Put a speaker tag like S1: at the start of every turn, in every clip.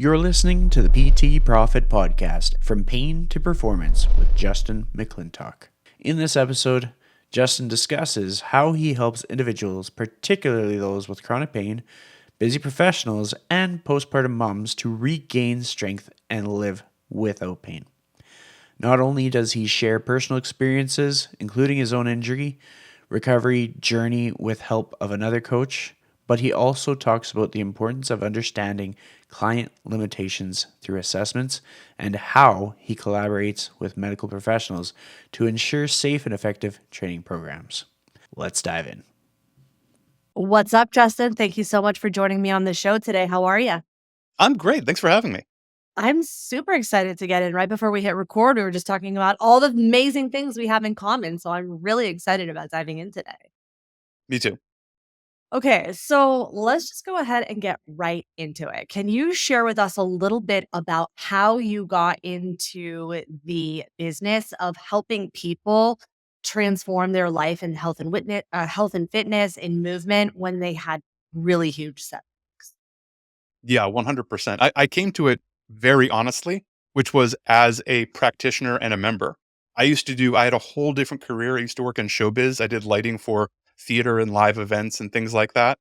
S1: You're listening to the PT Profit Podcast, From Pain to Performance with Justin McClintock. In this episode, Justin discusses how he helps individuals, particularly those with chronic pain, busy professionals, and postpartum moms to regain strength and live without pain. Not only does he share personal experiences, including his own injury, recovery journey with help of another coach, but he also talks about the importance of understanding client limitations through assessments and how he collaborates with medical professionals to ensure safe and effective training programs. Let's dive in.
S2: What's up, Justin? Thank you so much for joining me on the show today. How are you?
S3: I'm great. Thanks for having me.
S2: I'm super excited to get in. Right before we hit record, we were just talking about all the amazing things we have in common. So I'm really excited about diving in today.
S3: Me too.
S2: Okay, so let's just go ahead and get right into it. Can you share with us a little bit about how you got into the business of helping people transform their life in health and fitness and movement when they had really huge setbacks?
S3: Yeah, 100%. I came to it very honestly, which was as a practitioner and a member. I had a whole different career. I used to work in showbiz. I did lighting for theater and live events and things like that.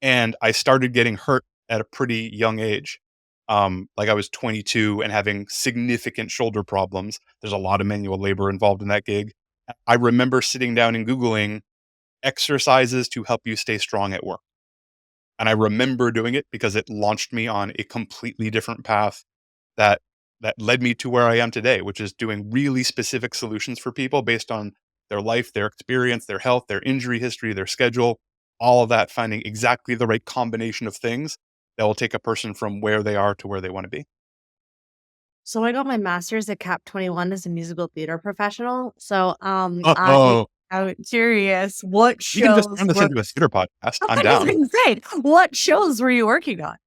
S3: And I started getting hurt at a pretty young age. Like I was 22 and having significant shoulder problems. There's a lot of manual labor involved in that gig. I remember sitting down and Googling exercises to help you stay strong at work. And I remember doing it because it launched me on a completely different path that led me to where I am today, which is doing really specific solutions for people based on their life, their experience, their health, their injury history, their schedule, all of that, finding exactly the right combination of things that will take a person from where they are to where they want to be.
S2: So I got my master's at Cap 21 as a musical theater professional. So
S3: Oh,
S2: I'm curious, what
S3: you can just
S2: shows
S3: turn this
S2: were
S3: into a theater podcast.
S2: I
S3: I'm
S2: was
S3: down.
S2: gonna say, what shows were you working on?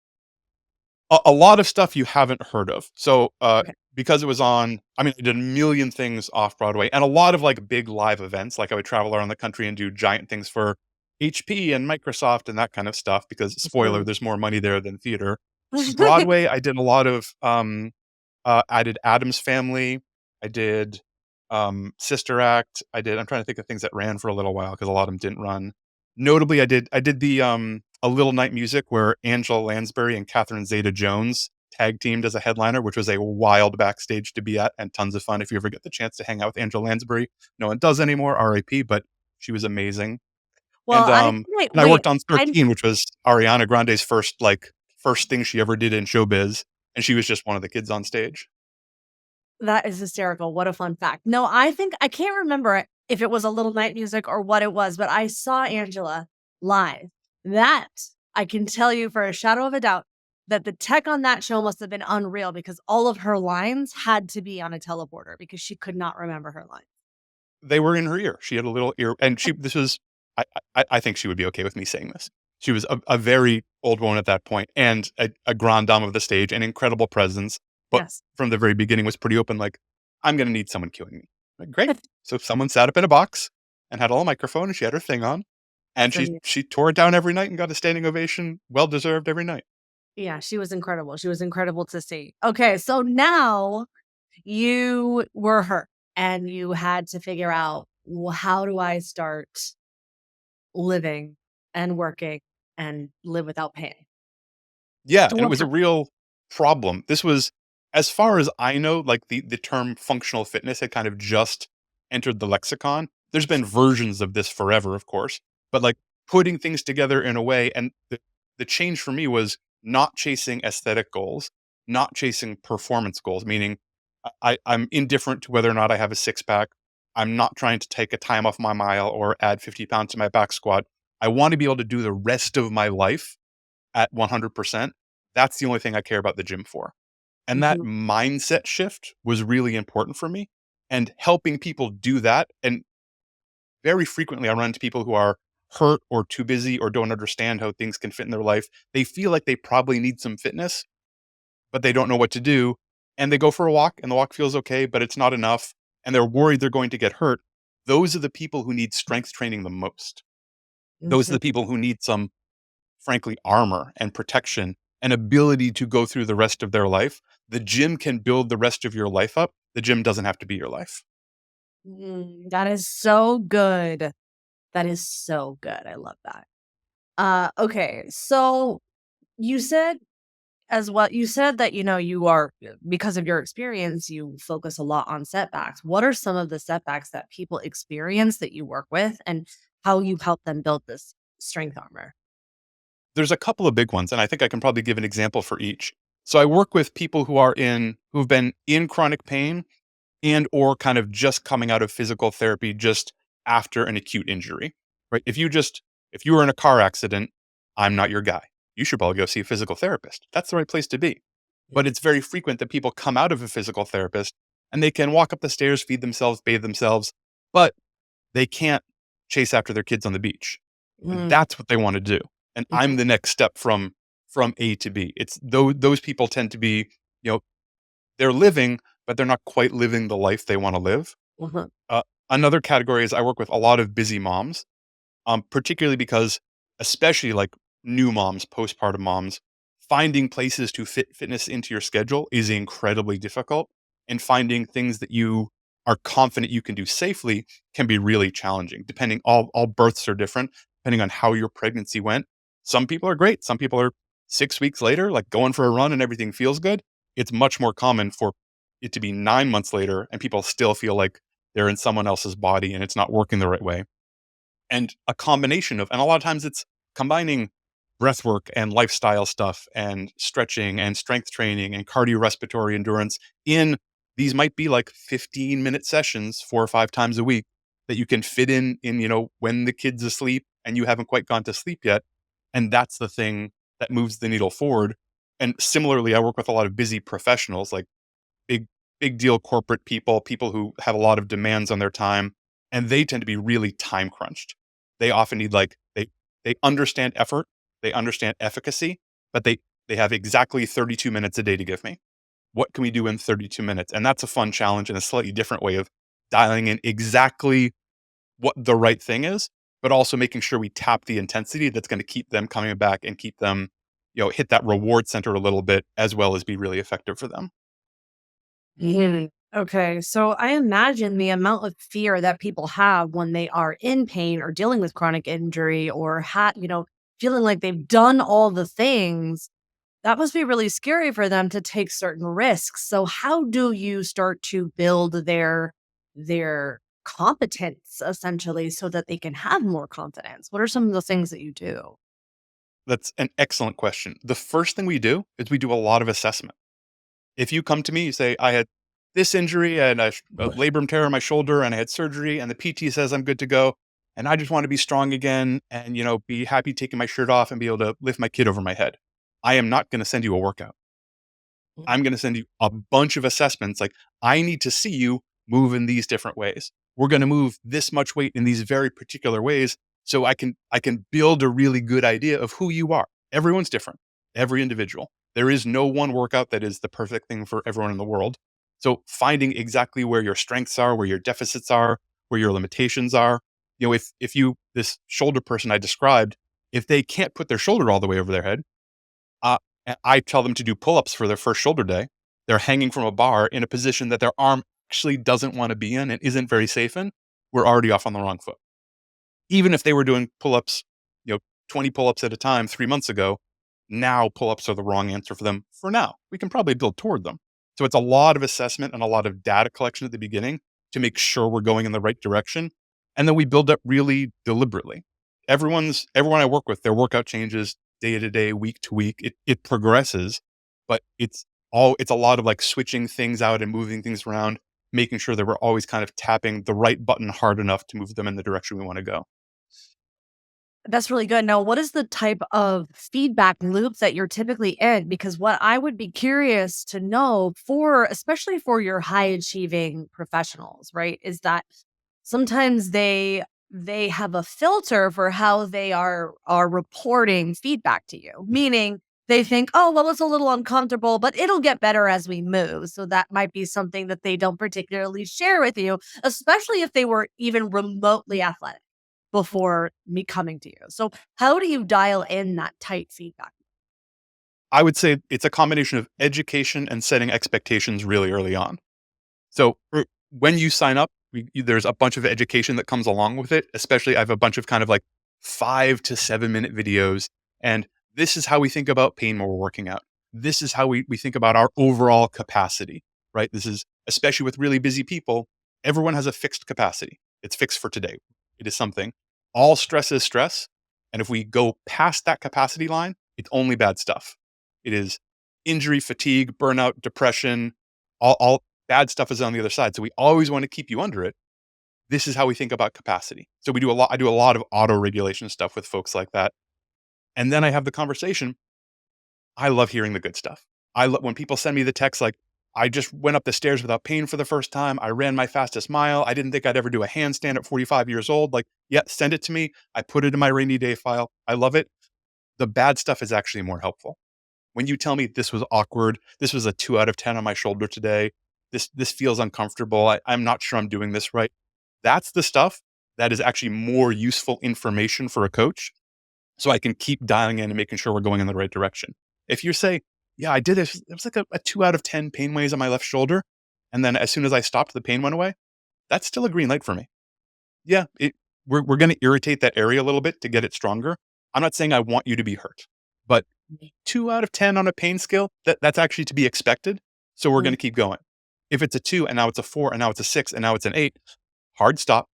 S3: A lot of stuff you haven't heard of. So,
S2: Okay.
S3: because it was on, I did a million things off Broadway and a lot of like big live events. Like I would travel around the country and do giant things for HP and Microsoft and that kind of stuff because spoiler,
S2: So
S3: there's more money there than theater. Broadway, I did a lot of, I did Addams Family. I did, Sister Act. I'm trying to think of things that ran for a little while because a lot of them didn't run. Notably, I did the, A Little Night Music where Angela Lansbury and Catherine Zeta-Jones tag teamed as a headliner, which was a wild backstage to be at and tons of fun if you ever get the chance to hang out with Angela Lansbury. No one does anymore, RIP, but she was amazing.
S2: well,
S3: And,
S2: I
S3: and I worked on
S2: I
S3: 13, which was Ariana Grande's first thing she ever did in showbiz, and she was just one of the kids on stage.
S2: that is hysterical. What a fun fact. No, I can't remember if it was A Little Night Music or what it was, but I saw Angela live. That I can tell you for a shadow of a doubt that the tech on that show must have been unreal because all of her lines had to be on a teleporter because she could not remember her lines.
S3: They were in her ear. She had a little ear, and this was, I think she would be okay with me saying this. She was a very old woman at that point and a grande dame of the stage, an incredible presence, but
S2: Yes.
S3: from the very beginning was pretty open, like, I'm going to need someone cueing me. Like, great. So someone sat up in a box and had a little microphone and she had her thing on and
S2: So,
S3: she tore it down every night and got a standing ovation, well deserved every night.
S2: yeah, she was incredible. She was incredible to see. Okay, so now you were hurt and you had to figure out, well, how do I start living and working and live without pain?
S3: Yeah,
S2: So
S3: and it
S2: what
S3: was a
S2: happened?
S3: real problem. This was, as far as I know, like the term functional fitness had kind of just entered the lexicon. There's been versions of this forever, of course, but like putting things together in a way, and the change for me was not chasing aesthetic goals, not chasing performance goals, meaning I'm indifferent to whether or not I have a six pack. I'm not trying to take a time off my mile or add 50 pounds to my back squat. I want to be able to do the rest of my life at 100%. That's the only thing I care about the gym for. And that
S2: Mhm.
S3: mindset shift was really important for me and helping people do that. And very frequently I run into people who are hurt or too busy or don't understand how things can fit in their life. They feel like they probably need some fitness, but they don't know what to do. And they go for a walk and the walk feels okay, but it's not enough. And they're worried they're going to get hurt. Those are the people who need strength training the most. Those are
S2: Mhm.
S3: the people who need some, frankly, armor and protection an ability to go through the rest of their life. The gym can build the rest of your life up. The gym doesn't have to be your life.
S2: That is so good. That is so good. I love that. Okay. So you said as well, you said that, you are, because of your experience, you focus a lot on setbacks. What are some of the setbacks that people experience that you work with, and how you help them build this strength armor?
S3: There's a couple of big ones, and I think I can probably give an example for each. So I work with people who've been in chronic pain and or kind of just coming out of physical therapy just after an acute injury, right? If you were in a car accident, I'm not your guy. You should probably go see a physical therapist. That's the right place to be. But it's very frequent that people come out of a physical therapist and they can walk up the stairs, feed themselves, bathe themselves, but they can't chase after their kids on the beach. And
S2: Mm,
S3: that's what they want to do. And I'm
S2: mhm,
S3: the next step from A to B. It's those people tend to be, you know, they're living, but they're not quite living the life they want to live.
S2: mhm,
S3: Uh, Another category is I work with a lot of busy moms, particularly because, especially like new moms, postpartum moms, finding places to fit fitness into your schedule is incredibly difficult. And finding things that you are confident you can do safely can be really challenging. Depending, all births are different, depending on how your pregnancy went. Some people are great. Some people are 6 weeks later, like going for a run and everything feels good. It's much more common for it to be 9 months later and people still feel like they're in someone else's body and it's not working the right way. And a combination of, and a lot of times it's combining breath work and lifestyle stuff and stretching and strength training and cardiorespiratory endurance in these might be like 15-minute sessions 4 or 5 times a week that you can fit in when the kid's asleep and you haven't quite gone to sleep yet. And that's the thing that moves the needle forward. And similarly, I work with a lot of busy professionals, like big big deal corporate people who have a lot of demands on their time, and they tend to be really time crunched. They often need they understand effort, they understand efficacy, but they have exactly 32 minutes a day to give me. What can we do in 32 minutes? And that's a fun challenge and a slightly different way of dialing in exactly what the right thing is, but also making sure we tap the intensity that's going to keep them coming back and keep them, hit that reward center a little bit as well as be really effective for them.
S2: mhm. Okay, so I imagine the amount of fear that people have when they are in pain or dealing with chronic injury, or feeling like they've done all the things. That must be really scary for them to take certain risks. So how do you start to build their competence essentially so that they can have more confidence? What are some of the things that you do?
S3: That's an excellent question. The first thing we do is we do a lot of assessment. If you come to me, you say, I had this injury and a labrum tear in my shoulder and I had surgery and the PT says I'm good to go. And I just want to be strong again and, be happy taking my shirt off and be able to lift my kid over my head. I am not going to send you a workout. I'm going to send you a bunch of assessments. Like, I need to see you move in these different ways. We're going to move this much weight in these very particular ways. So I can build a really good idea of who you are. Everyone's different, every individual. There is no one workout that is the perfect thing for everyone in the world. So finding exactly where your strengths are, where your deficits are, where your limitations are. If this shoulder person I described, if they can't put their shoulder all the way over their head, uh, I tell them to do pull-ups for their first shoulder day. They're hanging from a bar in a position that their arm actually doesn't want to be in and isn't very safe in. We're already off on the wrong foot. Even if they were doing pull-ups, 20 pull-ups at a time 3 months ago, now pull-ups are the wrong answer for them for now. We can probably build toward them. So it's a lot of assessment and a lot of data collection at the beginning to make sure we're going in the right direction. And then we build up really deliberately. Everyone I work with, their workout changes day to day, week to week. It progresses, but it's a lot of like switching things out and moving things around, making sure that we're always kind of tapping the right button hard enough to move them in the direction we want to go.
S2: That's really good. Now, what is the type of feedback loop that you're typically in? Because what I would be curious to know, for especially for your high achieving professionals, right, is that sometimes they have a filter for how they are reporting feedback to you. Meaning they think, oh, well, it's a little uncomfortable, but it'll get better as we move. So that might be something that they don't particularly share with you, especially if they were even remotely athletic before me coming to you. So how do you dial in that tight feedback?
S3: I would say it's a combination of education and setting expectations really early on. So when you sign up, there's a bunch of education that comes along with it. Especially, I have a bunch of kind of like 5 to 7 minute videos. And this is how we think about pain when we're working out. This is how we think about our overall capacity, right? This is, especially with really busy people, everyone has a fixed capacity. It's fixed for today. It is something. All stress is stress. And if we go past that capacity line, it's only bad stuff. It is injury, fatigue, burnout, depression, all bad stuff is on the other side. So we always want to keep you under it. This is how we think about capacity. So we do a lot. I do a lot of auto regulation stuff with folks like that. And then I have the conversation. I love hearing the good stuff. When people send me the text like, I just went up the stairs without pain for the first time. I ran my fastest mile. I didn't think I'd ever do a handstand at 45 years old. Like, yeah, send it to me. I put it in my rainy day file. I love it. The bad stuff is actually more helpful. When you tell me this was awkward, this was a 2 out of 10 on my shoulder today, this feels uncomfortable, I'm not sure I'm doing this right. That's the stuff that is actually more useful information for a coach. So I can keep dialing in and making sure we're going in the right direction. If you say, yeah, I did it. It was like a 2 out of 10 pain waves on my left shoulder. And then as soon as I stopped, the pain went away. That's still a green light for me. Yeah, we're going to irritate that area a little bit to get it stronger. I'm not saying I want you to be hurt, but 2 out of 10 on a pain scale, that's actually to be expected. So we're going to keep going. If it's a 2 and now it's a 4 and now it's a 6 and now it's an 8, hard stop,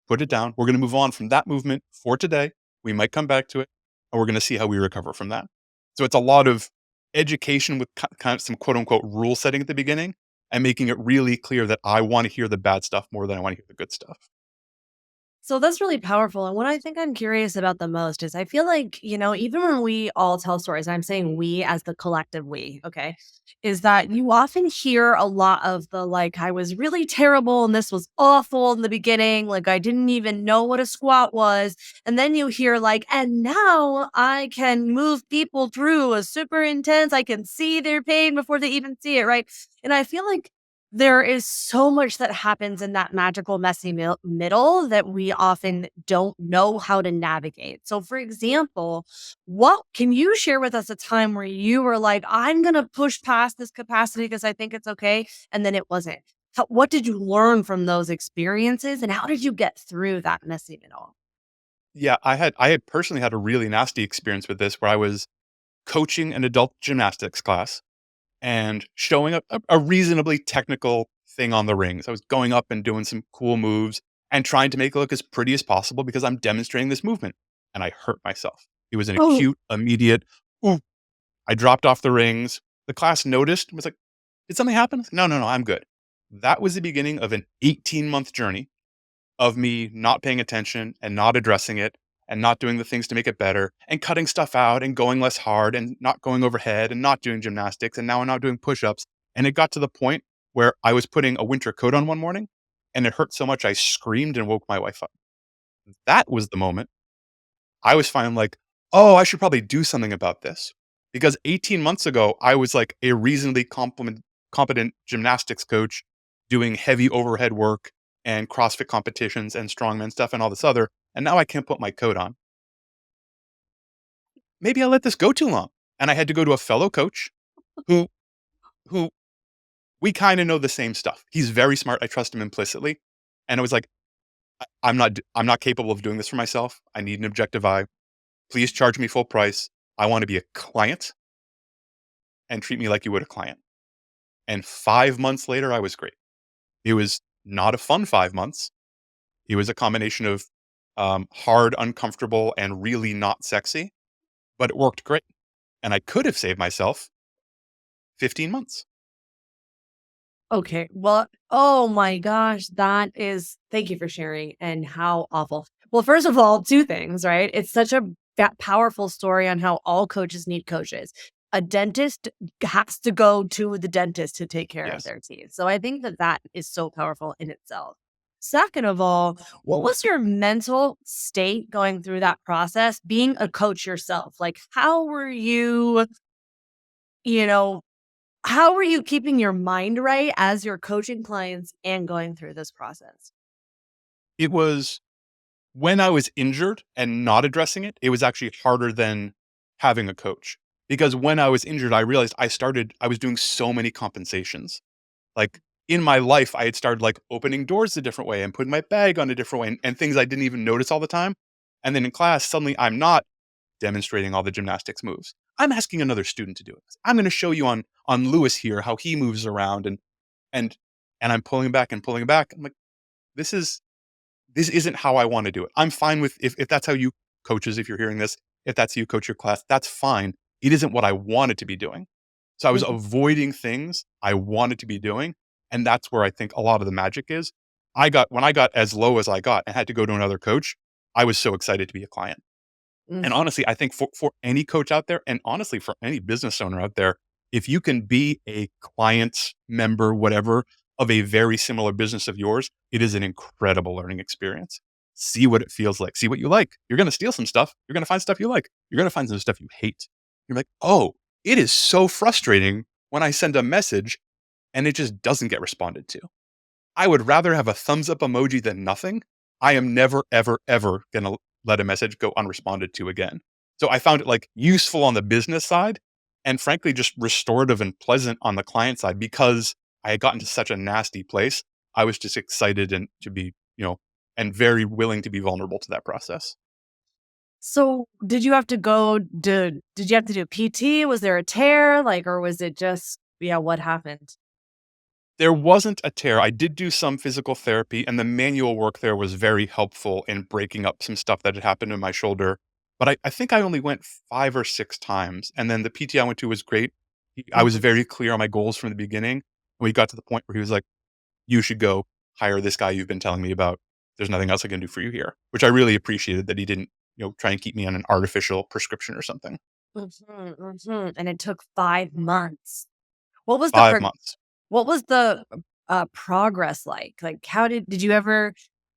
S3: put it down. We're going to move on from that movement for today. We might come back to it and we're going to see how we recover from that. So it's a lot of education with kind of some quote unquote rule setting at the beginning and making it really clear that I want to hear the bad stuff more than I want to hear the good stuff.
S2: So that's really powerful. And what I think I'm curious about the most is I feel like, even when we all tell stories, I'm saying we as the collective we, okay, is that you often hear a lot of the like, I was really terrible and this was awful in the beginning. Like, I didn't even know what a squat was. And then you hear like, and now I can move people through a super intense, I can see their pain before they even see it, right? And I feel like there is so much that happens in that magical, messy middle that we often don't know how to navigate. So, for example, what can you share with us a time where you were like, I'm going to push past this capacity because I think it's okay. And then it wasn't? What did you learn from those experiences and how did you get through that messy middle?
S3: Yeah, I had personally had a really nasty experience with this where I was coaching an adult gymnastics class and showing a reasonably technical thing on the rings. I was going up and doing some cool moves and trying to make it look as pretty as possible because I'm demonstrating this movement. And I hurt myself. It was an
S2: Oh,
S3: acute, immediate, ooh. I dropped off the rings. The class noticed and was like, did something happen? No, no, no, I'm good. That was the beginning of an 18-month journey of me not paying attention and not addressing it and not doing the things to make it better and cutting stuff out and going less hard and not going overhead and not doing gymnastics. And now I'm not doing push-ups. And it got to the point where I was putting a winter coat on one morning and it hurt so much I screamed and woke my wife up. That was the moment I was finally like, oh, I should probably do something about this. Because 18 months ago, I was like a reasonably competent gymnastics coach doing heavy overhead work and CrossFit competitions and strongman stuff and all this other. And now I can't put my coat on. Maybe I let this go too long. And I had to go to a fellow coach who who we kind of know the same stuff. He's very smart. I trust him implicitly. And I was like, I'm not capable of doing this for myself. I need an objective eye. Please charge me full price. I want to be a client and treat me like you would a client. And 5 months later, I was great. It was not a fun 5 months. It was a combination of hard, uncomfortable, and really not sexy, but it worked great. And I could have saved myself 15 months.
S2: okay. Well, oh my gosh, thank you for sharing and how awful. Well, first of all, two things, right? It's such a powerful story on how all coaches need coaches. A dentist has to go to the dentist to take care of
S3: Yes.
S2: their teeth. So I think that is so powerful in itself. Second of all, what was your mental state going through that process, being a coach yourself? Like, you know, how were you keeping your mind right as you're coaching clients and going through this process?
S3: It was when I was injured and not addressing it, it was actually harder than having a coach Because when I was injured, I realized I was doing so many compensations. Like in my life, I had started like opening doors a different way and putting my bag on a different way and things I didn't even notice all the time. And then in class, suddenly I'm not demonstrating all the gymnastics moves. I'm asking another student to do it. I'm going to show you on Lewis here how he moves around and and I'm pulling back and pulling back. I'm like, this is this isn't how I want to do it. I'm fine with if that's how you coaches, if you're hearing this, if that's how you coach your class, that's fine. It isn't what I wanted to be doing. So I was
S2: Mhm.
S3: avoiding things I wanted to be doing. And that's where I think a lot of the magic is. When I got as low as I got and had to go to another coach, I was so excited to be a client. And
S2: Mhm.
S3: honestly, I think for any coach out there, and honestly for any business owner out there, if you can be a client, member, whatever, of a very similar business of yours, it is an incredible learning experience. See what it feels like. See what you like. You're going to steal some stuff. You're going to find stuff you like. You're going to find some stuff you hate. You're like, oh, it is so frustrating when I send a message and it just doesn't get responded to. I would rather have a thumbs up emoji than nothing. I am never, ever, ever going to let a message go unresponded to again. So I found it like useful on the business side and frankly, just restorative and pleasant on the client side because I had gotten to such a nasty place. I was just excited and to be, and very willing to be vulnerable to that process.
S2: So, did you have to did you have to do PT? Was there a tear? Like, or was it just, yeah, what happened?
S3: There wasn't a tear. I did do some physical therapy, and the manual work there was very helpful in breaking up some stuff that had happened in my shoulder. But I think I only went 5 or 6 times, and then the PT I went to was great. I was
S2: Mhm.
S3: very clear on my goals from the beginning. We got to the point where he was like, "You should go hire this guy you've been telling me about. There's nothing else I can do for you here," which I really appreciated that he didn't, try and keep me on an artificial prescription or something.
S2: Mhm, mhm, and it took 5 months. What was the
S3: 5
S2: prog
S3: months.
S2: what was the, progress like? Like, how did you ever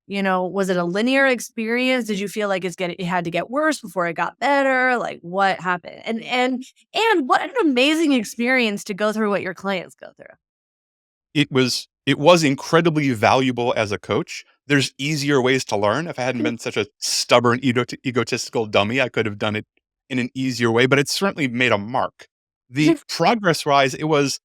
S2: was it a linear experience? Did you feel like it had to get worse before it got better? Like, what happened? And what an amazing experience to go through what your clients go through.
S3: It was incredibly valuable as a coach. There's easier ways to learn. If I hadn't been such a stubborn, egotistical dummy, I could have done it in an easier way, but it certainly made a mark. The progress-wise, it was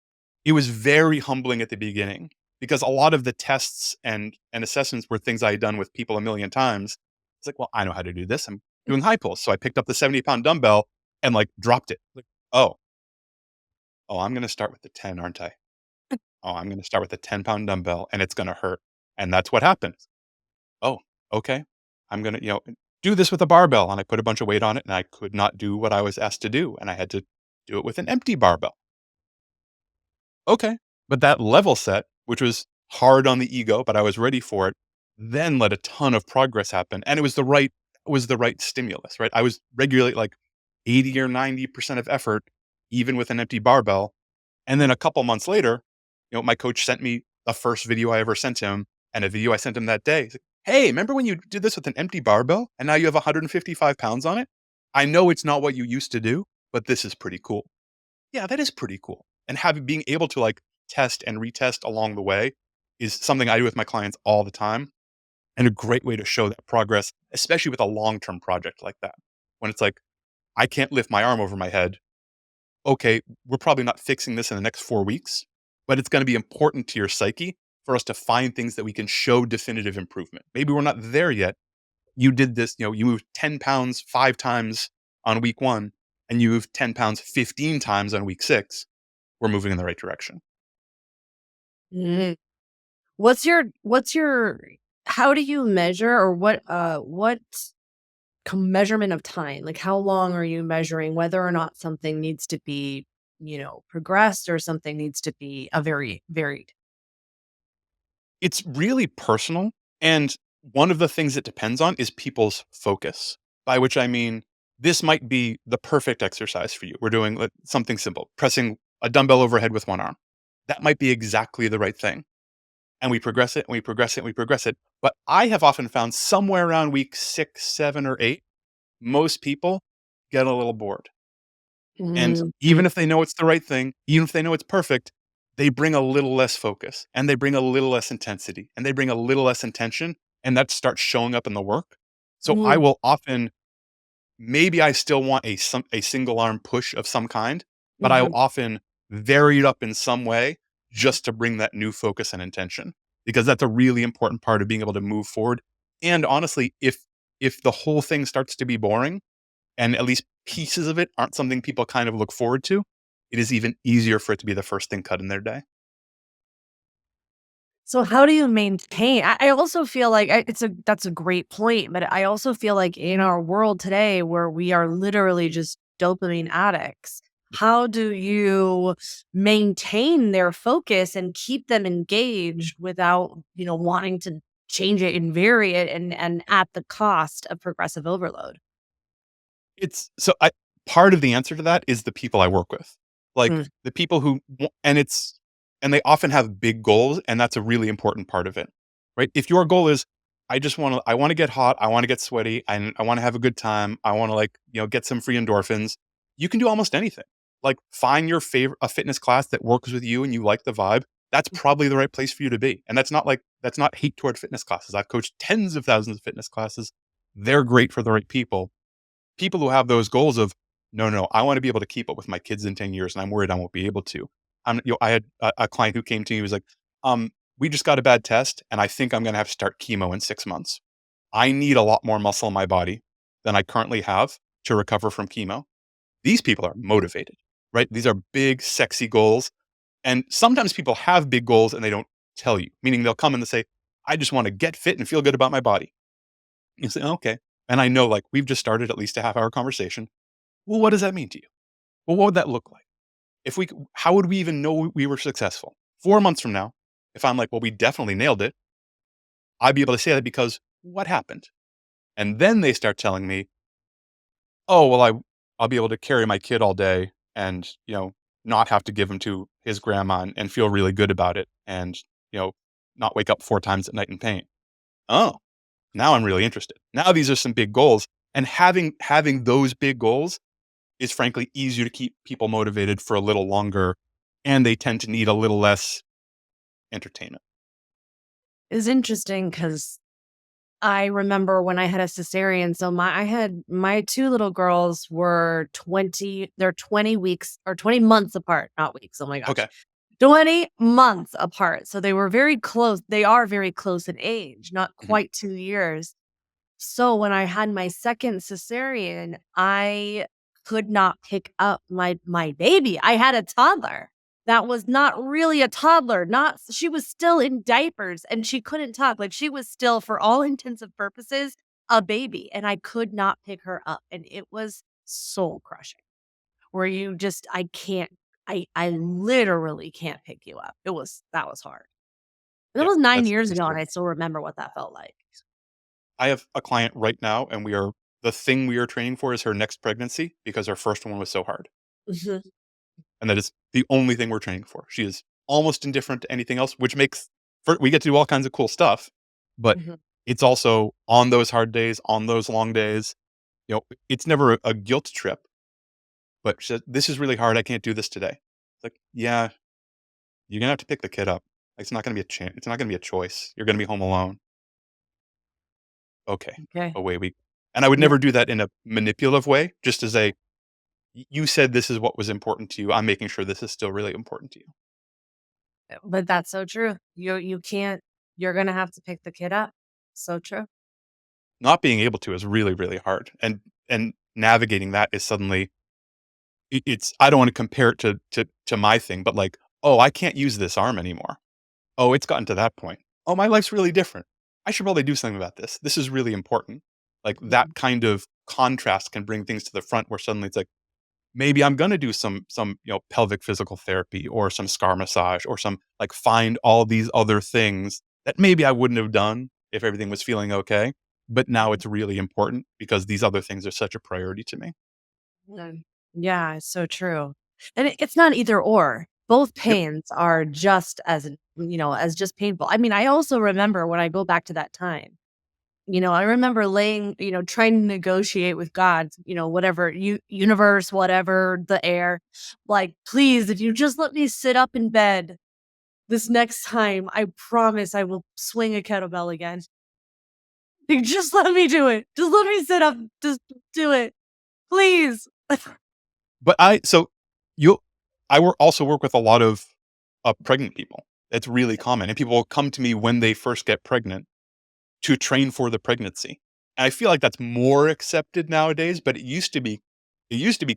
S3: very humbling at the beginning because a lot of the tests and assessments were things I had done with people a million times. It's like, well, I know how to do this. I'm doing high pulls. So I picked up the 70-pound dumbbell and like dropped it. Like, oh, I'm gonna start with the 10, aren't I? Oh, I'm going to start with a 10-pound dumbbell and it's going to hurt. And that's what happens. Oh, okay. I'm going to, do this with a barbell. And I put a bunch of weight on it and I could not do what I was asked to do. And I had to do it with an empty barbell. Okay. But that level set, which was hard on the ego, but I was ready for it, then let a ton of progress happen. And it was the right stimulus, right? I was regularly like 80 or 90% of effort, even with an empty barbell. And then a couple months later, my coach sent me the first video I ever sent him and a video I sent him that day. He's like, "Hey, remember when you did this with an empty barbell and now you have 155 pounds on it? I know it's not what you used to do, but this is pretty cool." Yeah, that is pretty cool. And being able to like test and retest along the way is something I do with my clients all the time and a great way to show that progress, especially with a long-term project like that. When it's like, I can't lift my arm over my head. Okay, we're probably not fixing this in the next 4 weeks, but it's going to be important to your psyche for us to find things that we can show definitive improvement. Maybe we're not there yet. You did this, you moved 10 pounds 5 times on week 1, and you moved 10 pounds 15 times on week 6. We're moving in the right direction.
S2: Mhm. What's your how do you measure or what measurement of time? Like, how long are you measuring whether or not something needs to be, progressed or something needs to be a very varied?
S3: It's really personal. And one of the things it depends on is people's focus, by which I mean, this might be the perfect exercise for you. We're doing something simple, pressing a dumbbell overhead with one arm. That might be exactly the right thing. And we progress it and we progress it and we progress it. But I have often found somewhere around week 6, 7, or 8, most people get a little bored. And
S2: Mhm.
S3: even if they know it's the right thing, even if they know it's perfect, they bring a little less focus and they bring a little less intensity and they bring a little less intention. And that starts showing up in the work. So I
S2: Mhm.
S3: will often maybe I still want a single arm push of some kind, but I'll
S2: Mhm.
S3: often vary it up in some way just to bring that new focus and intention, because that's a really important part of being able to move forward. And honestly, if the whole thing starts to be boring and at least pieces of it aren't something people kind of look forward to, it is even easier for it to be the first thing cut in their day.
S2: So how do you maintain I also feel like that's a great point, but I also feel like in our world today where we are literally just dopamine addicts, how do you maintain their focus and keep them engaged without, wanting to change it and vary it and at the cost of progressive overload?
S3: It's so I Part of the answer to that is the people I work with. Like,
S2: Mm,
S3: the people who wa and they often have big goals, and that's a really important part of it, right? If your goal is, I wanna get hot, I wanna get sweaty, and I wanna have a good time, I wanna, like, get some free endorphins, you can do almost anything. Like, find your favorite a fitness class that works with you and you like the vibe, that's probably the right place for you to be, and that's not hate toward fitness classes. I've coached tens of thousands of fitness classes. They're great for the right people. People who have those goals of, no, no, I want to be able to keep up with my kids in 10 years and I'm worried I won't be able to. I had a client who came to me, he was like, we just got a bad test and I think I'm going to have to start chemo in 6 months. I need a lot more muscle in my body than I currently have to recover from chemo. These people are motivated, right? These are big, sexy goals. And sometimes people have big goals and they don't tell you, meaning they'll come and they say, I just want to get fit and feel good about my body. You say, okay. And I know, like, we've just started at least a half hour conversation. Well, what does that mean to you? Well, what would that look like? How would we even know we were successful? 4 months from now, if I'm like, well, we definitely nailed it, I'd be able to say that because what happened? And then they start telling me, oh, well, I'll be able to carry my kid all day and, not have to give him to his grandma and feel really good about it and, you know, not wake up 4 times at night in pain. Oh, now I'm really interested. Now these are some big goals. And having those big goals is frankly easier to keep people motivated for a little longer, and they tend to need a little less entertainment.
S2: It's interesting because I remember when I had a cesarean, so I had my 2 little girls were 20 they're 20 weeks or 20 months apart, not weeks, oh my gosh.
S3: Okay.
S2: 20 months apart, so they were very close they are very close in age, not
S3: Mhm.
S2: quite 2 years. So when I had my second cesarean, I could not pick up my baby. I had a toddler that was not really a toddler, not she was still in diapers and she couldn't talk. Like she was still for all intents and purposes a baby and I could not pick her up and it was soul crushing. Where you just I can't I literally can't pick you up. That was hard. That
S3: Yeah,
S2: was 9
S3: that's
S2: years
S3: for
S2: ago and
S3: sure.
S2: I still remember what that felt like.
S3: I have a client right now, and the thing we are training for is her next pregnancy because her first one was so hard. And that is the only thing we're training for. She is almost indifferent to anything else, which we get to do all kinds of cool stuff, but
S2: Mhm.
S3: it's also on those hard days, on those long days, it's never a guilt trip, but she said, this is really hard. I can't do this today. Like, yeah, you're gonna have to pick the kid up. Like, it's not gonna be a chance. It's not gonna be a choice. You're gonna be home alone. Okay,
S2: Okay.
S3: away we. And I would
S2: Yeah.
S3: never do that in a manipulative way. Just as you said this is what was important to you. I'm making sure this is still really important to you.
S2: But that's so true. You can't you're gonna have to pick the kid up. So true.
S3: Not being able to is really, really hard, and navigating that is suddenly it's I don't wanna compare it to my thing, but, like, "Oh, I can't use this arm anymore. Oh, it's gotten to that point. Oh, my life's really different. I should probably do something about this. This is really important." Like,
S2: Mhm.
S3: that kind of contrast can bring things to the front where suddenly it's like, maybe I'm gonna do some, pelvic physical therapy or some scar massage or like, find all these other things that maybe I wouldn't have done if everything was feeling okay, but now
S2: Mhm.
S3: it's really important because these other things are such a priority to me.
S2: Mm. Yeah, it's so true. And it's not either or. Both
S3: Yep.
S2: pains are just as, as just painful. I mean, I also remember when I go back to that time, I remember laying, trying to negotiate with God, whatever, universe, whatever, the air. Like, please, if you just let me sit up in bed this next time, I promise I will swing a kettlebell again. Like, just let me do it. Just let me sit up. Just do it. Please.
S3: But I also work with a lot of pregnant people. It's really common, and people will come to me when they first get pregnant to train for the pregnancy. And I feel like that's more accepted nowadays, but it used to be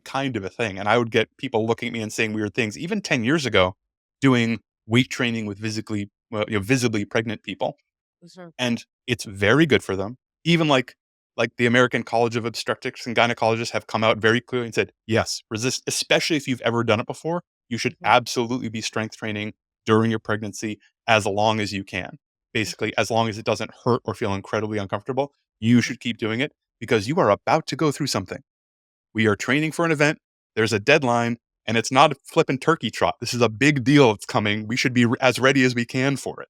S3: kind of a thing. And I would get people looking at me and saying weird things, even 10 years ago, doing weight training with visibly pregnant people.
S2: Mhm.
S3: And it's very good for them. Even like the American College of Obstetrics and Gynecologists have come out very clearly and said, yes, resist, especially if you've ever done it before, you should
S2: Mhm.
S3: absolutely be strength training during your pregnancy as long as you can. Basically, as long as it doesn't hurt or feel incredibly uncomfortable, you should keep doing it because you are about to go through something. We are training for an event. There's a deadline, and it's not a flippin' turkey trot. This is a big deal. It's coming. We should be as ready as we can for it.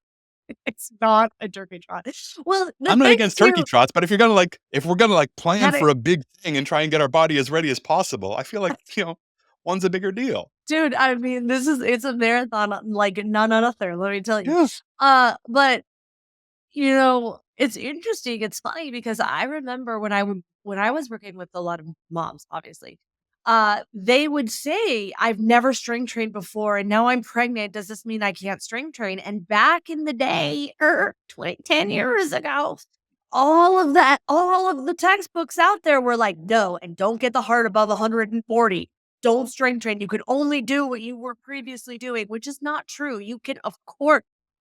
S2: It's not a turkey trot. Well, the
S3: I'm not
S2: thing
S3: against turkey
S2: too,
S3: trots, but if we're gonna plan
S2: had it,
S3: for a big thing and try and get our body as ready as possible, I feel like, one's a bigger deal.
S2: dude, I mean, it's a marathon like none other, let me tell you.
S3: Yeah.
S2: But it's interesting. It's funny because I remember when I was working with a lot of moms, obviously, they would say, "I've never strength trained before, and now I'm pregnant. Does this mean I can't strength train?" And back in the day, 10 years ago, all of the textbooks out there were like, "No, and don't get the heart above 140. Don't strength train. You can only do what you were previously doing," which is not true. You can, of course.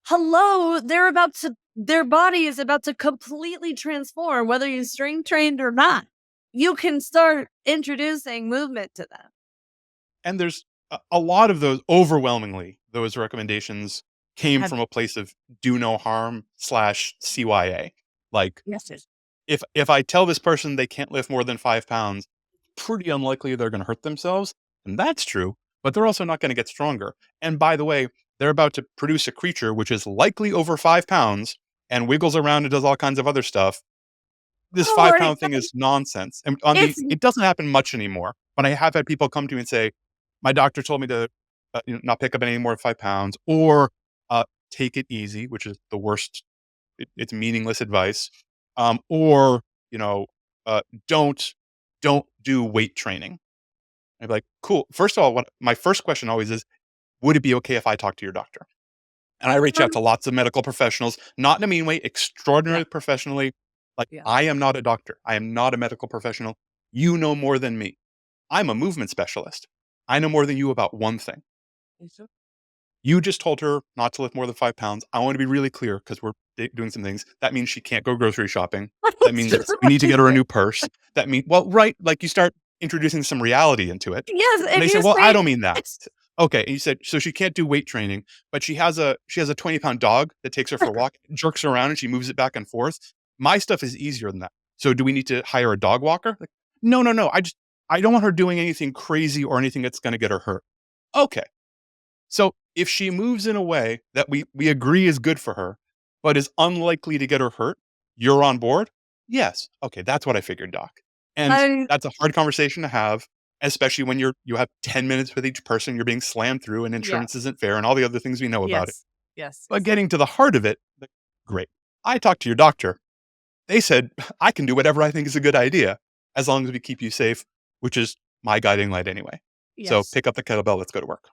S2: Hello, their body is about to completely transform, whether you strength trained or not. You can start introducing movement to them.
S3: And there's a lot of overwhelmingly, those recommendations came
S2: Have
S3: from a place of do no harm / CYA. Like,
S2: Yes, yes.
S3: if I tell this person they can't lift more than 5 pounds, pretty unlikely they're going to hurt themselves. And that's true, but they're also not going to get stronger. And by the way, they're about to produce a creature which is likely over 5 pounds and wiggles around and does all kinds of other stuff. This
S2: Oh,
S3: 5 pound thing is nonsense. And
S2: it's
S3: it doesn't happen much anymore. But I have had people come to me and say, my doctor told me to not pick up any more than 5 pounds or take it easy, which is the worst. It's meaningless advice. Or, you know, uh, don't do weight training. I'd be like, cool. First of all, what my first question always is, would it be okay if I talk to your doctor? And I reach out to lots of medical professionals, not in a mean way,
S2: yeah,
S3: extraordinarily professionally. Like,
S2: yeah.
S3: I am not a doctor. I am not a medical professional. You know more than me. I'm a movement specialist. I know more than you about one thing. You just told her not to lift more than 5 pounds. I want to be really clear because we're doing some things. That means she can't go grocery shopping. That means we need to get her a new purse. That means, well, right. Like, you start introducing some reality into it.
S2: Yes,
S3: And
S2: and
S3: they
S2: you
S3: said, well, I
S2: say
S3: don't mean that. Okay. And you said, so she can't do weight training, but she has a 20-pound dog that takes her for a walk, jerks her around and she moves it back and forth. My stuff is easier than that. So do we need to hire a dog walker? Like, no, no, no. I don't want her doing anything crazy or anything that's going to get her hurt. Okay. So if she moves in a way that we agree is good for her, but is unlikely to get her hurt, you're on board? Yes. Okay, that's what I figured, doc. And
S2: I
S3: that's a hard conversation to have, especially when you have 10 minutes with each person, you're being slammed through and
S2: yeah,
S3: insurance isn't fair and all the other things we know about it.
S2: yes, yes,
S3: But
S2: yes.
S3: getting to the heart of it, like, great. I talked to your doctor. They said I can do whatever I think is a good idea as long as we keep you safe, which is my guiding light anyway. So
S2: Yes.
S3: pick up the kettlebell, let's go to work.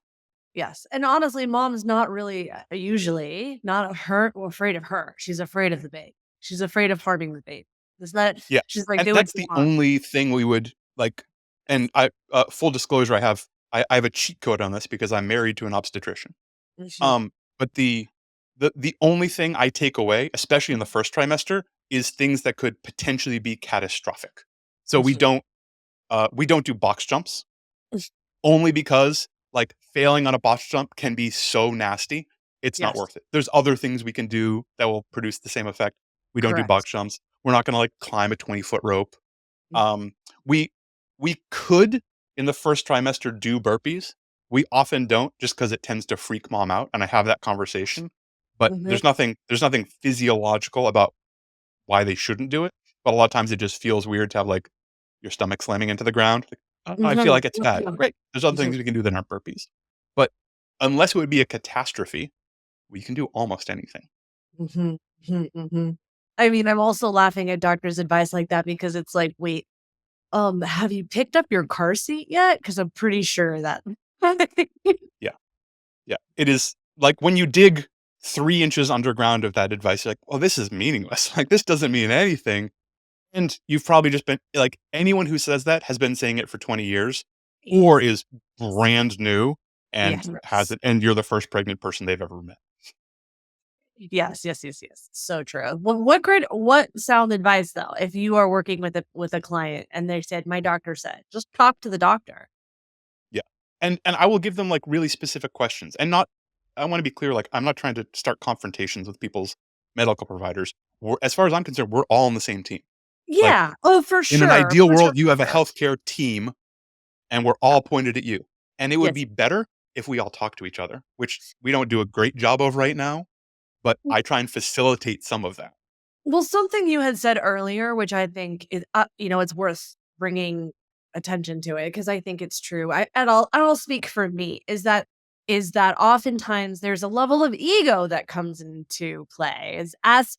S2: Yes, and honestly, mom's not really, usually not hurt or afraid of her. She's afraid of the babe. She's afraid of harming the babe. It's not
S3: Yeah,
S2: she's like,
S3: and
S2: "Do what
S3: that's
S2: you
S3: the
S2: want."
S3: only thing we would like. And full disclosure, I have a cheat code on this because I'm married to an obstetrician.
S2: Mhm,
S3: But the only thing I take away, especially in the first trimester, is things that could potentially be catastrophic. So
S2: mhm.
S3: we don't do box jumps only because, like, failing on a box jump can be so nasty. It's not
S2: Yes,
S3: worth it. There's other things we can do that will produce the same effect. We don't do
S2: correct.
S3: box jumps. We're not going to like climb a 20-foot rope.
S2: Mm,
S3: Um, we we could in the first trimester do burpees. We often don't just because it tends to freak mom out, and I have that conversation. But
S2: mhm,
S3: there's nothing physiological about why they shouldn't do it. But a lot of times it just feels weird to have like your stomach slamming into the ground. Like, I feel
S2: mhm,
S3: like it's bad.
S2: mhm,
S3: Great. There's other
S2: mhm,
S3: things we can do that aren't burpees. But unless it would be a catastrophe, we can do almost anything.
S2: mhm, mhm, mhm. I mean, I'm also laughing at doctor's advice like that because it's like, wait, have you picked up your car seat yet? Because I'm pretty sure that.
S3: Yeah. Yeah. It is like when you dig 3 inches underground of that advice, you're like, well, this is meaningless. Like, this doesn't mean anything. And you've probably just been like, anyone who says that has been saying it for 20 years or is brand new and has
S2: Yes.
S3: it. And you're the first pregnant person they've ever met.
S2: Yes. So true. What sound advice though? If you are working with a client and they said, my doctor said, just talk to the doctor.
S3: Yeah. And I will give them like really specific questions and not, I want to be clear, like, I'm not trying to start confrontations with people's medical providers. As far as I'm concerned, we're all on the same team. Like,
S2: Yeah. Oh, for
S3: in an
S2: sure.
S3: ideal
S2: For sure.
S3: world, you have a healthcare team and we're all pointed at you. And it would
S2: Yes.
S3: be better if we all talk to each other, which we don't do a great job of right now, but I try and facilitate some of that.
S2: Well, something you had said earlier, which I think is, it's worth bringing attention to it because I think it's true. I'll speak for me. Is that oftentimes there's a level of ego that comes into play. As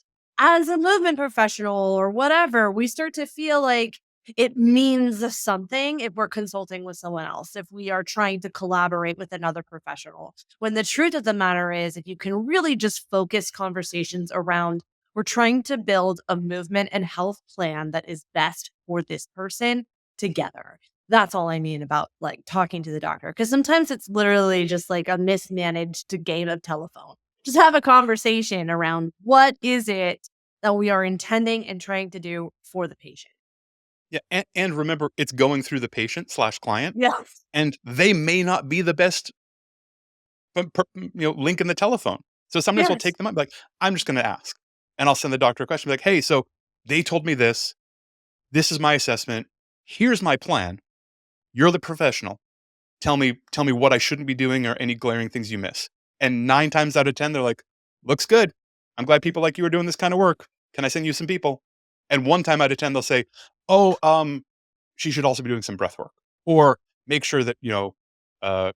S2: a movement professional or whatever, we start to feel like it means something if we're consulting with someone else, if we are trying to collaborate with another professional. When the truth of the matter is, if you can really just focus conversations around we're trying to build a movement and health plan that is best for this person together. That's all I mean about like talking to the doctor. Because sometimes it's literally just like a mismanaged game of telephone. Just have a conversation around what is it that we are intending and trying to do for the patient.
S3: Yeah. And remember, it's going through the patient slash client,
S2: Yes.
S3: and they may not be the best link in the telephone. So sometimes we'll
S2: Yes.
S3: take them up, like, I'm just going to ask. And I'll send the doctor a question, be like, hey, so they told me this. This is my assessment. Here's my plan. You're the professional. Tell me what I shouldn't be doing or any glaring things you miss. And 9 times out of 10, they're like, looks good. I'm glad people like you are doing this kind of work. Can I send you some people? And 1 time out of 10, they'll say, oh, she should also be doing some breath work or make sure that, uh,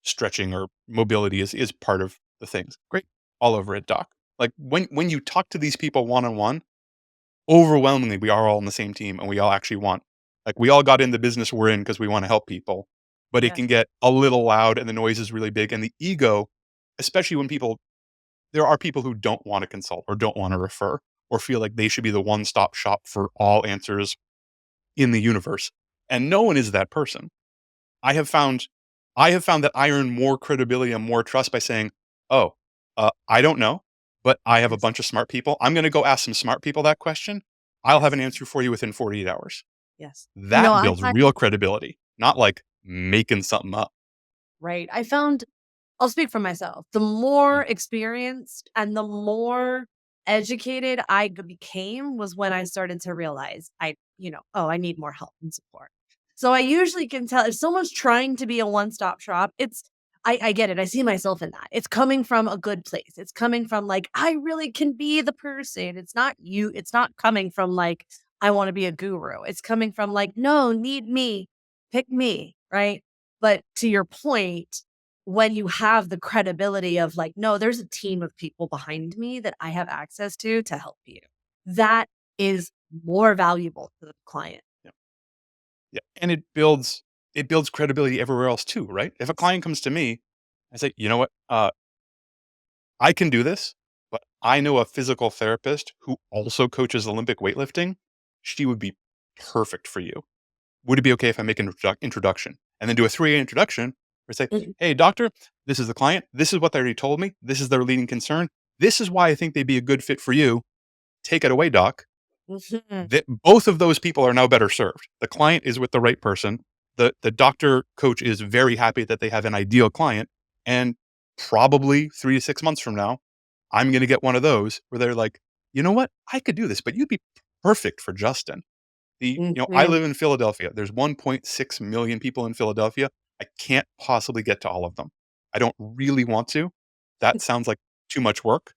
S3: stretching or mobility is part of the things. Great. All over it, doc. Like when you talk to these people one-on-one, overwhelmingly, we are all on the same team and we all actually want, like, we all got in the business we're in because we want to help people, but it
S2: Yes.
S3: can get a little loud and the noise is really big. And the ego, especially when there are people who don't want to consult or don't want to refer or feel like they should be the one-stop shop for all answers in the universe. And no one is that person. I have found that I earn more credibility and more trust by saying, "Oh, I don't know, but I have a
S2: Yes.
S3: bunch of smart people. I'm going to go ask some smart people that question. I'll have
S2: Yes.
S3: an answer for you within 48 hours."
S2: Yes.
S3: That
S2: I
S3: builds
S2: find
S3: real credibility, not like making something up.
S2: right. I found I'll speak for myself. The
S3: Mm.
S2: more experienced and the more educated I became was when I started to realize oh, I need more help and support. So I usually can tell if someone's trying to be a one-stop shop, I get it. I see myself in that. It's coming from a good place. It's coming from like, I really can be the person. It's not you. It's not coming from like, I want to be a guru. It's coming from like, no, need me, pick me. Right. But to your point, when you have the credibility of like, no, there's a team of people behind me that I have access to help you. That is more valuable to the client.
S3: Yeah. Yeah. And it builds credibility everywhere else too, right? If a client comes to me, I say, "You know what? I can do this, but I know a physical therapist who also coaches Olympic weightlifting. She would be perfect for you. Would it be okay if I make an introduction?" And then do a 3A introduction or say,
S2: Mhm.
S3: "Hey, doctor, this is the client. This is what they already told me. This is their leading concern. This is why I think they'd be a good fit for you. Take it away, doc."
S2: Mhm.
S3: Both of those people are now better served. The client is with the right person. The doctor coach is very happy that they have an ideal client. And probably 3 to 6 months from now, I'm going to get one of those where they're like, you know what? I could do this, but you'd be perfect for Justin. I
S2: Mhm.
S3: live in Philadelphia. There's 1.6 million people in Philadelphia. I can't possibly get to all of them. I don't really want to. That sounds like too much work.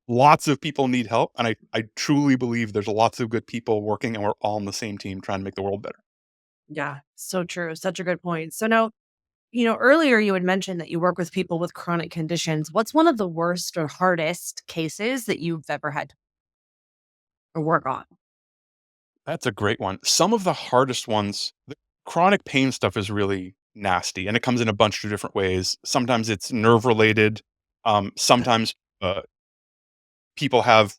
S3: Lots of people need help, and I truly believe there's lots of good people working, and we're all on the same team trying to make the world better.
S2: Yeah, so true. Such a good point. So now, earlier you had mentioned that you work with people with chronic conditions. What's one of the worst or hardest cases that you've ever had to work on?
S3: That's a great one. Some of the hardest ones, the chronic pain stuff is really nasty, and it comes in a bunch of different ways. Sometimes it's nerve related. Sometimes people have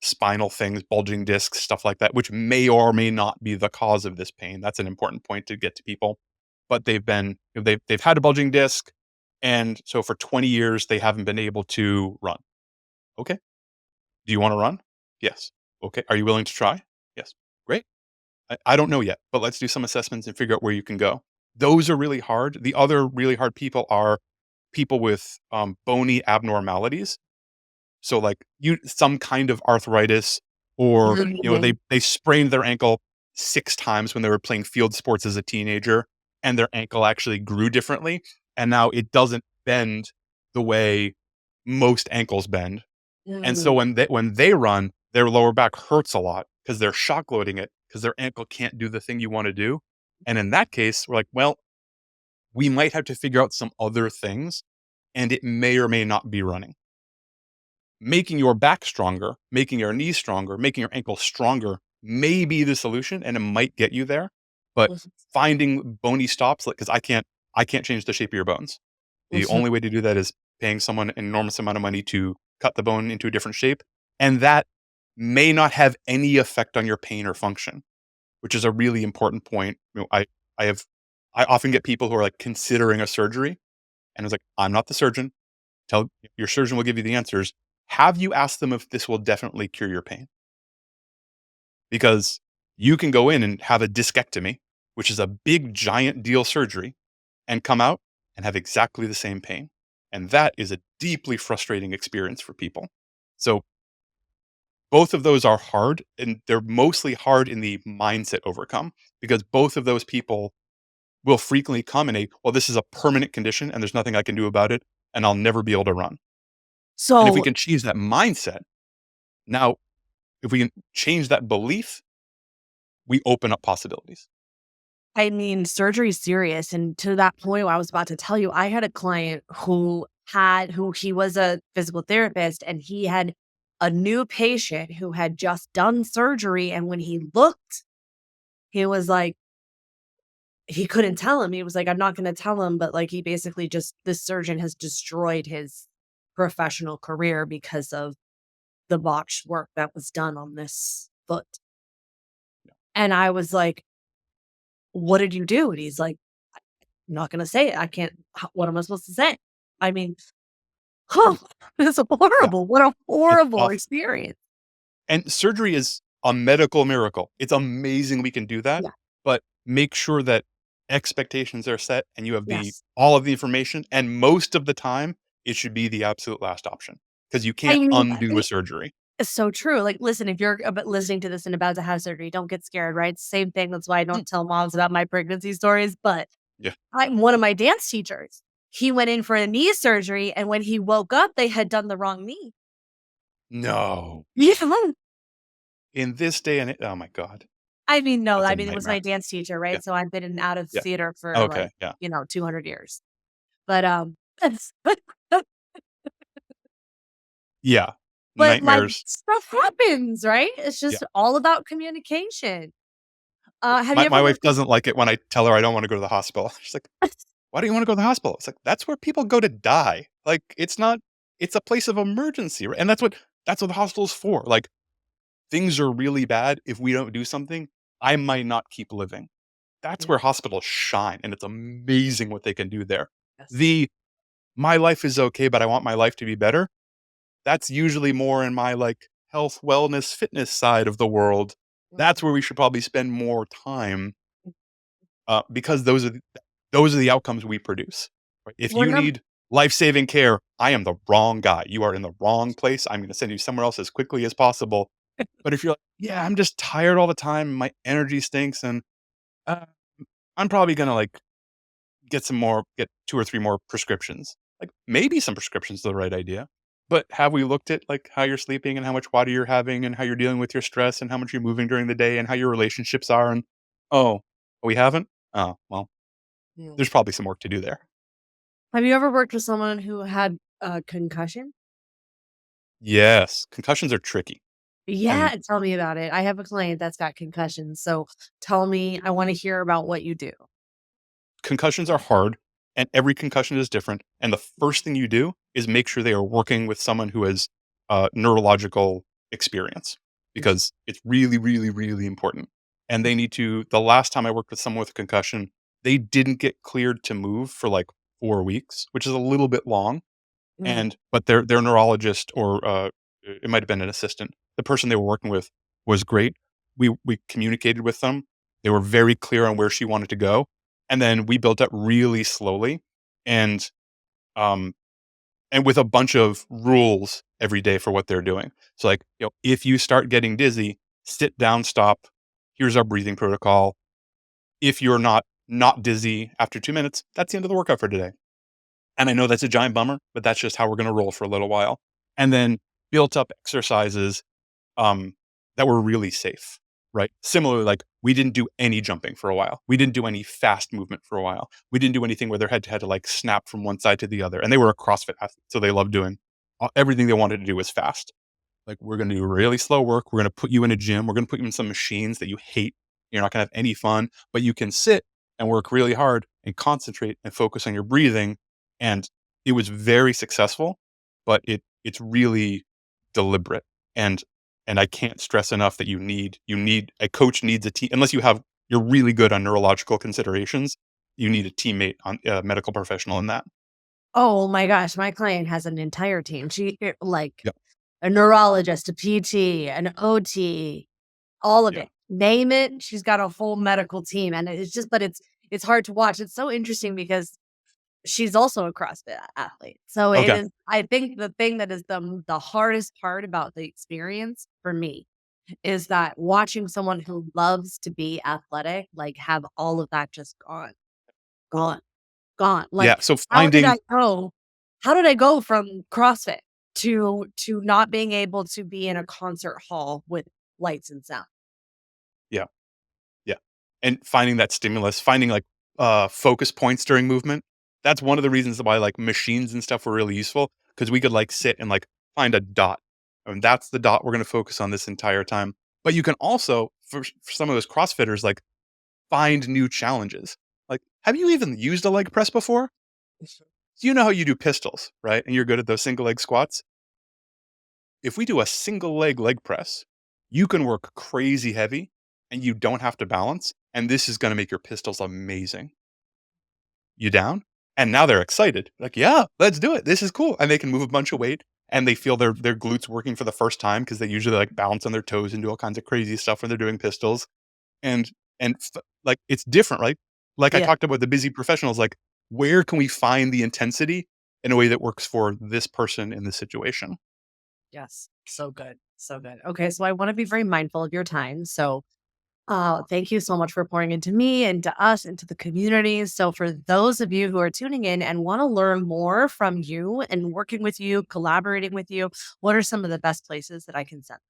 S3: spinal things, bulging discs, stuff like that, which may or may not be the cause of this pain. That's an important point to get to people. But they've had a bulging disc, and so for 20 years they haven't been able to run. Okay. Do you want to run? Yes. Okay. Are you willing to try? Yes. Great. I don't know yet, but let's do some assessments and figure out where you can go. Those are really hard. The other really hard people are people with bony abnormalities. So like some kind of arthritis, or they sprained their ankle 6 times when they were playing field sports as a teenager, and their ankle actually grew differently, and now it doesn't bend the way most ankles bend. And so
S2: Mhm.
S3: when they run, their lower back hurts a lot because they're shock loading it because their ankle can't do the thing you want to do. And in that case, we're like, well, we might have to figure out some other things, and it may or may not be running. Making your back stronger, making your knees stronger, making your ankle stronger may be the solution, and it might get you there. But
S2: Mhm.
S3: finding bony stops, like because I can't change the shape of your bones. The
S2: Mhm.
S3: only way to do that is paying someone an enormous amount of money to cut the bone into a different shape, and that may not have any effect on your pain or function, which is a really important point. I have I often get people who are like considering a surgery, and it's like, I'm not the surgeon. Tell your surgeon will give you the answers. Have you asked them if this will definitely cure your pain? Because you can go in and have a discectomy, which is a big giant deal surgery, and come out and have exactly the same pain. And that is a deeply frustrating experience for people. So both of those are hard, and they're mostly hard in the mindset overcome, because both of those people will frequently come in well, this is a permanent condition and there's nothing I can do about it, and I'll never be able to run. And if we
S2: So,
S3: can change that mindset, now, if we can change that belief, we open up possibilities.
S2: I mean, surgery is serious. And to that point, I was about to tell you, I had a client who he was a physical therapist, and he had a new patient who had just done surgery. And when he looked, he was like, he couldn't tell him. He was like, I'm not going to tell him. But like, he basically just, this surgeon has destroyed his professional career because of the botched work that was done on this foot. And I was like, what did you do? And he's like, I'm not gonna say it. I can't. What am I supposed to say? I mean, huh, it's
S3: Yeah,
S2: horrible. What a
S3: it's
S2: horrible
S3: awful.
S2: experience.
S3: And surgery is a medical miracle. It's amazing we can do that,
S2: Yeah.
S3: but make sure that expectations are set and you have the
S2: Yes.
S3: all of the information, and most of the time, it should be the absolute last option because you
S2: I
S3: can't
S2: mean,
S3: undo a surgery.
S2: it's so true. Like, listen, if you're listening to this and about to have surgery, don't get scared. Right? Same thing. That's why I
S3: Mm,
S2: don't tell moms about my pregnancy stories. But
S3: yeah.
S2: I'm one of my dance teachers. He went in for a knee surgery, and when he woke up, they had done the wrong knee.
S3: No.
S2: Yeah.
S3: In this day and oh my god,
S2: I mean, no.
S3: that's a
S2: I mean, it was my
S3: nightmare.
S2: dance teacher,
S3: Yeah,
S2: right? So I've been in and out of
S3: yeah.
S2: theater for
S3: Okay,
S2: like
S3: yeah.
S2: 200 years. But
S3: Yeah.
S2: but, like,
S3: Nightmares.
S2: stuff happens, right? It's
S3: Yeah.
S2: just all about communication. Have you
S3: My
S2: ever
S3: wife
S2: worked with
S3: doesn't like it when I tell her I don't wanna go to the hospital. She's like, "Why do you wanna go to the hospital?" It's like, "That's where people go to die." Like, it's not it's a place of emergency, right? And that's what the hospital's for. Like, things are really bad. If we don't do something, I might not keep living. That's
S2: Yeah,
S3: where hospitals shine, and it's amazing what they can do there.
S2: yes.
S3: The "My life is okay, but I want my life to be better," that's usually more in my, like, health, wellness, fitness side of the world. That's
S2: Mhm.
S3: where we should probably spend more time, because those are the outcomes we produce. Right? If
S2: We're
S3: you
S2: num
S3: need life-saving care, I am the wrong guy. You are in the wrong place. I'm gonna send you somewhere else as quickly as possible. But if you're like, "Yeah, I'm just tired all the time, my energy stinks, and, uh, I'm probably gonna, like, get 2 or 3 more prescriptions." Like, maybe some prescriptions are the right idea, but have we looked at, like, how you're sleeping and how much water you're having and how you're dealing with your stress and how much you're moving during the day and how your relationships are, and, "Oh, we haven't? Oh, well,
S2: Yeah.
S3: there's probably some work to do there."
S2: Have you ever worked with someone who had a concussion?
S3: Yes, concussions are tricky.
S2: Yeah,
S3: And
S2: tell me about it. I have a client that's got concussions, so tell me. I want to hear about what you do.
S3: concussions are hard, and every concussion is different. And the first thing you do is make sure they are working with someone who has neurological experience, because it's really, really, really important. And they need to. The last time I worked with someone with a concussion, they didn't get cleared to move for like 4 weeks, which is a little bit long.
S2: Mm.
S3: And but their neurologist, or it might have been an assistant, the person they were working with was great. We communicated with them. They were very clear on where she wanted to go, and then we built up really slowly, and um and with a bunch of rules every day for what they're doing. So, like, if you start getting dizzy, sit down, stop. Here's our breathing protocol. If you're not dizzy after 2 minutes, that's the end of the workout for today. And I know that's a giant bummer, but that's just how we're going to roll for a little while. And then built up exercises um, that were really safe, right? Similarly, like, we didn't do any jumping for a while. We didn't do any fast movement for a while. We didn't do anything where their head had to like snap from one side to the other. And they were a CrossFit athlete, so they loved doing everything they wanted to do was fast. Like, we're going to do really slow work. We're going to put you in a gym. We're going to put you in some machines that you hate. You're not going to have any fun, but you can sit and work really hard and concentrate and focus on your breathing. And it was very successful, but it's really deliberate. And I can't stress enough that you need a coach, needs a team. Unless you're really good on neurological considerations, you need a teammate, on a medical professional in that.
S2: Oh my gosh, my client has an entire team. Like
S3: Yeah.
S2: a neurologist, a PT, an OT, all of
S3: Yeah.
S2: it. Name it, she's got a full medical team, and it's hard to watch. It's so interesting because she's also a CrossFit athlete. So it
S3: Okay.
S2: is. I think the thing that is the hardest part about the experience for me is that watching someone who loves to be athletic, like, have all of that just gone, gone.
S3: Yeah.
S2: Like,
S3: So
S2: how did
S3: finding
S2: I go? How did I go from CrossFit to not being able to be in a concert hall with lights and sound?
S3: Yeah. Yeah. And finding that stimulus, finding like focus points during movement. That's one of the reasons why like machines and stuff were really useful, because we could like sit and like find a dot. And that's the dot we're going to focus on this entire time. But you can also, for some of those CrossFitters, like, find new challenges. Like, have you even used a leg press before? So you know how you do pistols, right? And you're good at those single leg squats. If we do a single leg press, you can work crazy heavy and you don't have to balance. And this is going to make your pistols amazing. You down? And now they're excited. Like, yeah, let's do it. This is cool. And they can move a bunch of weight, and they feel their glutes working for the first time, because they usually like balance on their toes and do all kinds of crazy stuff when they're doing pistols. And like, it's different, right? Like I
S2: Yeah.
S3: talked about the busy professionals, like, where can we find the intensity in a way that works for this person in this situation?
S2: Yes. So good. So good. Okay. So I want to be very mindful of your time. So thank you so much for pouring into me and to us and to the community. So, for those of you who are tuning in and want to learn more from you and working with you, collaborating with you, what are some of the best places that I can send?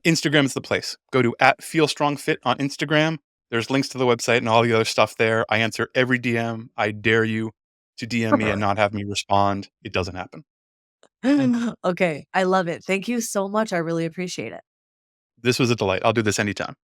S3: Instagram is the place. Go to @feelstrongfit on Instagram. There's links to the website and all the other stuff there. I answer every DM. I dare you to DM me and not have me respond. It doesn't happen.
S2: Okay. I love it. Thank you so much. I really appreciate it.
S3: This was a delight. I'll do this anytime.